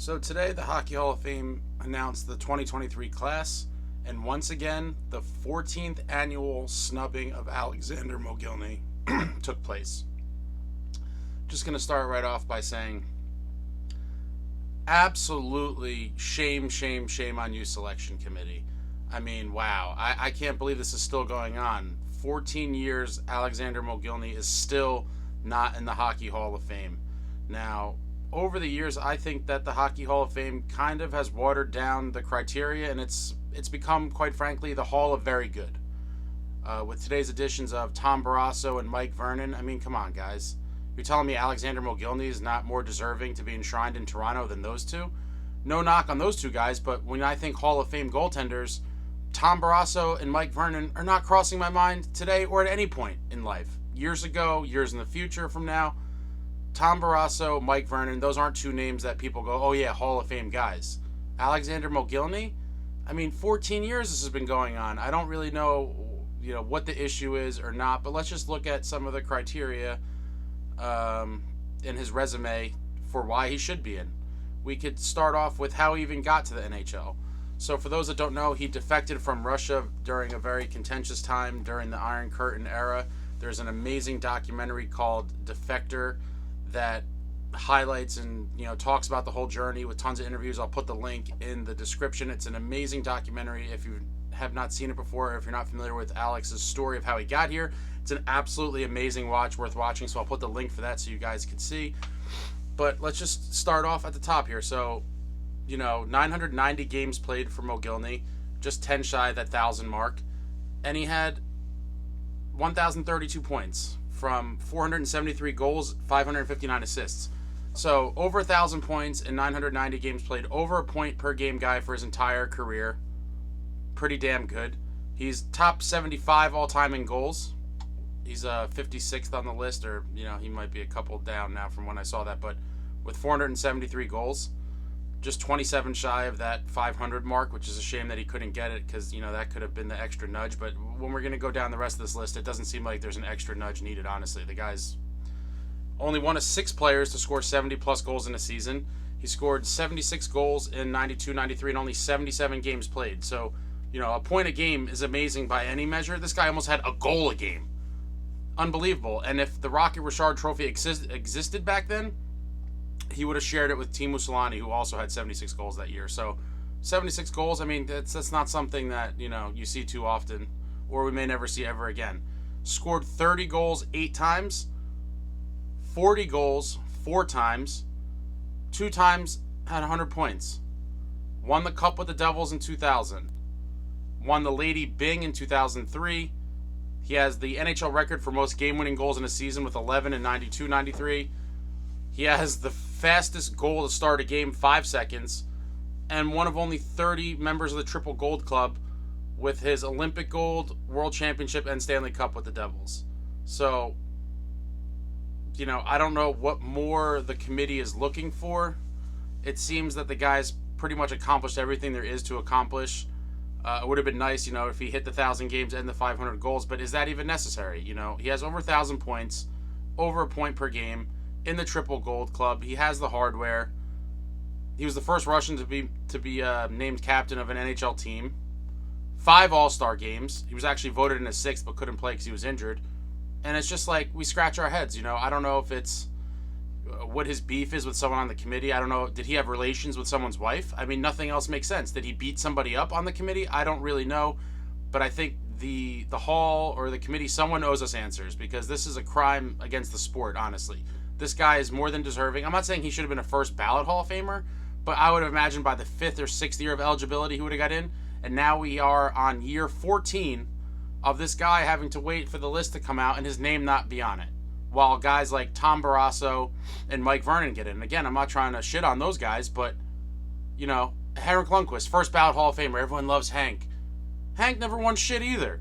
So today, the Hockey Hall of Fame announced the 2023 class, and once again, the 14th annual snubbing of Alexander Mogilny took place. Just going to start right off by saying, absolutely shame, shame, shame on you, selection committee. I mean, wow. I can't believe this is still going on. 14 years, Alexander Mogilny is still not in the Hockey Hall of Fame. Now, over the years, I think that the Hockey Hall of Fame kind of has watered down the criteria, and it's become, quite frankly, the Hall of Very Good. With today's additions of Tom Barrasso and Mike Vernon, I mean, come on, guys. You're telling me Alexander Mogilny is not more deserving to be enshrined in Toronto than those two? No knock on those two guys, but when I think Hall of Fame goaltenders, Tom Barrasso and Mike Vernon are not crossing my mind today or at any point in life. Years ago, years in the future from now, Tom Barrasso, Mike Vernon, those aren't two names that people go, oh yeah, Hall of Fame guys. Alexander Mogilny? I mean, 14 years this has been going on. I don't really know, what the issue is or not, but let's just look at some of the criteria in his resume for why he should be in. We could start off with how he even got to the NHL. So for those that don't know, he defected from Russia during a very contentious time during the Iron Curtain era. There's an amazing documentary called DEFECTOR that highlights and talks about the whole journey with tons of interviews. I'll put the link in the description. It's an amazing documentary. If you have not seen it before, or if you're not familiar with Alex's story of how he got here, it's an absolutely amazing watch, worth watching. So I'll put the link for that so you guys can see. But let's just start off at the top here. So 990 games played for Mogilny, just 10 shy of that 1,000 mark, and he had 1,032 points from 473 goals, 559 assists. So over 1,000 points in 990 games played, over a point per game guy for his entire career. Pretty damn good. He's top 75 all time in goals. He's 56th on the list, or he might be a couple down now from when I saw that, but with 473 goals, just 27 shy of that 500 mark, which is a shame that he couldn't get it because, that could have been the extra nudge. But when we're going to go down the rest of this list, it doesn't seem like there's an extra nudge needed, honestly. The guy's only one of 6 players to score 70-plus goals in a season. He scored 76 goals in 92-93 and only 77 games played. So, a point a game is amazing by any measure. This guy almost had a goal a game. Unbelievable. And if the Rocket Richard Trophy existed back then, he would have shared it with Teemu Selanne, who also had 76 goals that year. So 76 goals, I mean, that's not something that, you see too often, or we may never see ever again. Scored 30 goals 8 times, 40 goals 4 times, 2 times had 100 points. Won the Cup with the Devils in 2000. Won the Lady Byng in 2003. He has the NHL record for most game-winning goals in a season with 11 in 92-93. He has the fastest goal to start a game, 5 seconds, and one of only 30 members of the Triple Gold Club with his Olympic gold, World Championship, and Stanley Cup with the Devils. So, I don't know what more the committee is looking for. It seems that the guy's pretty much accomplished everything there is to accomplish. It would have been nice, if he hit the 1,000 games and the 500 goals, but is that even necessary? He has over 1,000 points, over a point per game, in the Triple Gold Club. He has the hardware. He was the first Russian to be named captain of an NHL team. 5 All-Star games. He was actually voted in a 6th but couldn't play because he was injured. And it's just like we scratch our heads. I don't know if it's what his beef is with someone on the committee. I don't know. Did he have relations with someone's wife? I mean, nothing else makes sense. Did he beat somebody up on the committee? I don't really know. But I think the hall or the committee, someone owes us answers because this is a crime against the sport, honestly. This guy is more than deserving. I'm not saying he should have been a first ballot Hall of Famer, but I would have imagined by the 5th or 6th year of eligibility he would have got in. And now we are on year 14 of this guy having to wait for the list to come out and his name not be on it. While guys like Tom Barrasso and Mike Vernon get in. And again, I'm not trying to shit on those guys, but, Henrik Lundqvist, first ballot Hall of Famer. Everyone loves Hank. Hank never won shit either.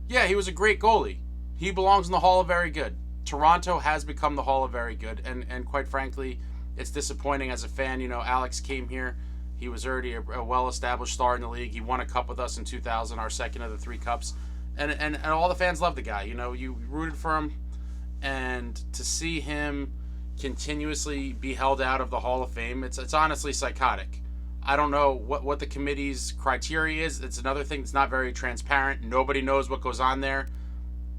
Yeah, he was a great goalie. He belongs in the Hall of Very Good. Toronto has become the Hall of Very Good, and quite frankly, it's disappointing as a fan. Alex came here. He was already a well-established star in the league. He won a cup with us in 2000, our second of the 3 cups. And all the fans love the guy. You rooted for him. And to see him, continuously be held out of the Hall of Fame. It's honestly psychotic. I don't know what the committee's criteria is. It's another thing that's not very transparent. Nobody knows what goes on there.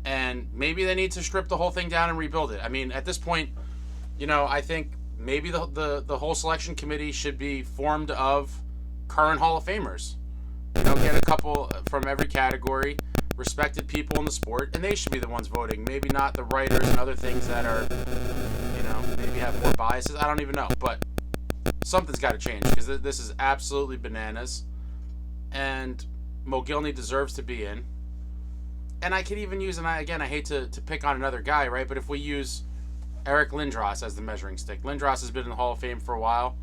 And maybe they need to strip the whole thing down and rebuild it. I mean, at this point, I think maybe the whole selection committee should be formed of current Hall of Famers. Get a couple from every category, respected people in the sport, and they should be the ones voting. Maybe not the writers and other things that are, maybe have more biases. I don't even know. But something's got to change, because this is absolutely bananas. And Mogilny deserves to be in. And I could even use, and I hate to pick on another guy, right? But if we use Eric Lindros as the measuring stick. Lindros has been in the Hall of Fame for a while.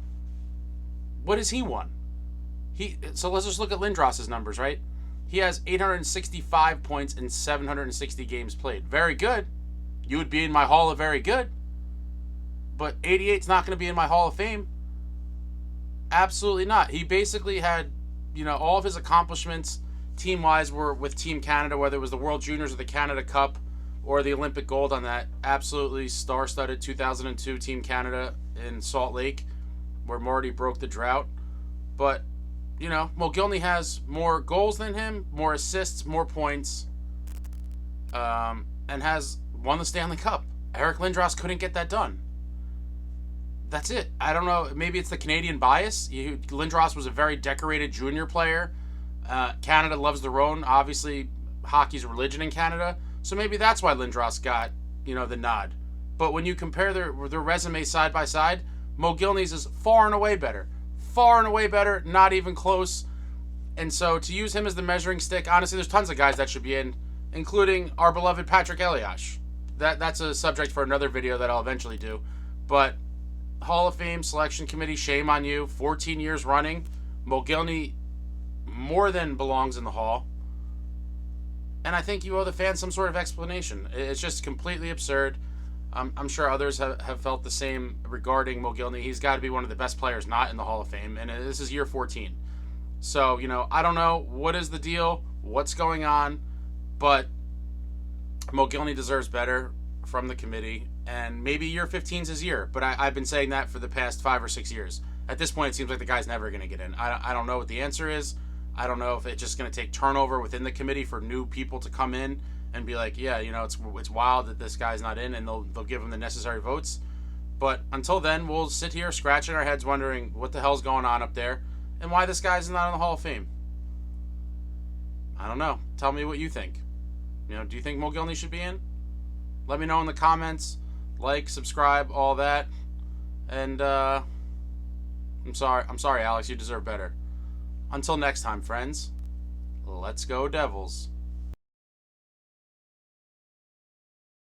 What has he won? So let's just look at Lindros' numbers, right? He has 865 points in 760 games played. Very good. You would be in my Hall of Very Good. But 88's not going to be in my Hall of Fame. Absolutely not. He basically had, all of his accomplishments team-wise were with Team Canada, whether it was the World Juniors or the Canada Cup or the Olympic gold on that absolutely star-studded 2002 Team Canada in Salt Lake, where Marty broke the drought. But, Mogilny has more goals than him, more assists, more points, and has won the Stanley Cup. Eric Lindros couldn't get that done. That's it. I don't know. Maybe it's the Canadian bias. Lindros was a very decorated junior player. Canada loves their own. Obviously, hockey's a religion in Canada. So maybe that's why Lindros got, the nod. But when you compare their resumes side by side, Mogilny's is far and away better. Far and away better, not even close. And so to use him as the measuring stick, honestly, there's tons of guys that should be in, including our beloved Patrick Elias. That's a subject for another video that I'll eventually do. But Hall of Fame Selection Committee, shame on you. 14 years running. Mogilny more than belongs in the Hall. And I think you owe the fans some sort of explanation. It's just completely absurd. I'm sure others have felt the same regarding Mogilny. He's got to be one of the best players not in the Hall of Fame. And this is year 14. So, I don't know. What is the deal? What's going on? But Mogilny deserves better from the committee. And maybe year 15's his year. But I've been saying that for the past 5 or 6 years. At this point, it seems like the guy's never going to get in. I don't know what the answer is. I don't know if it's just going to take turnover within the committee for new people to come in and be like, yeah, it's wild that this guy's not in, and they'll give him the necessary votes. But until then, we'll sit here scratching our heads wondering what the hell's going on up there and why this guy's not in the Hall of Fame. I don't know. Tell me what you think. Do you think Mogilny should be in? Let me know in the comments. Like, subscribe, all that. And I'm sorry, Alex. You deserve better. Until next time, friends, let's go Devils.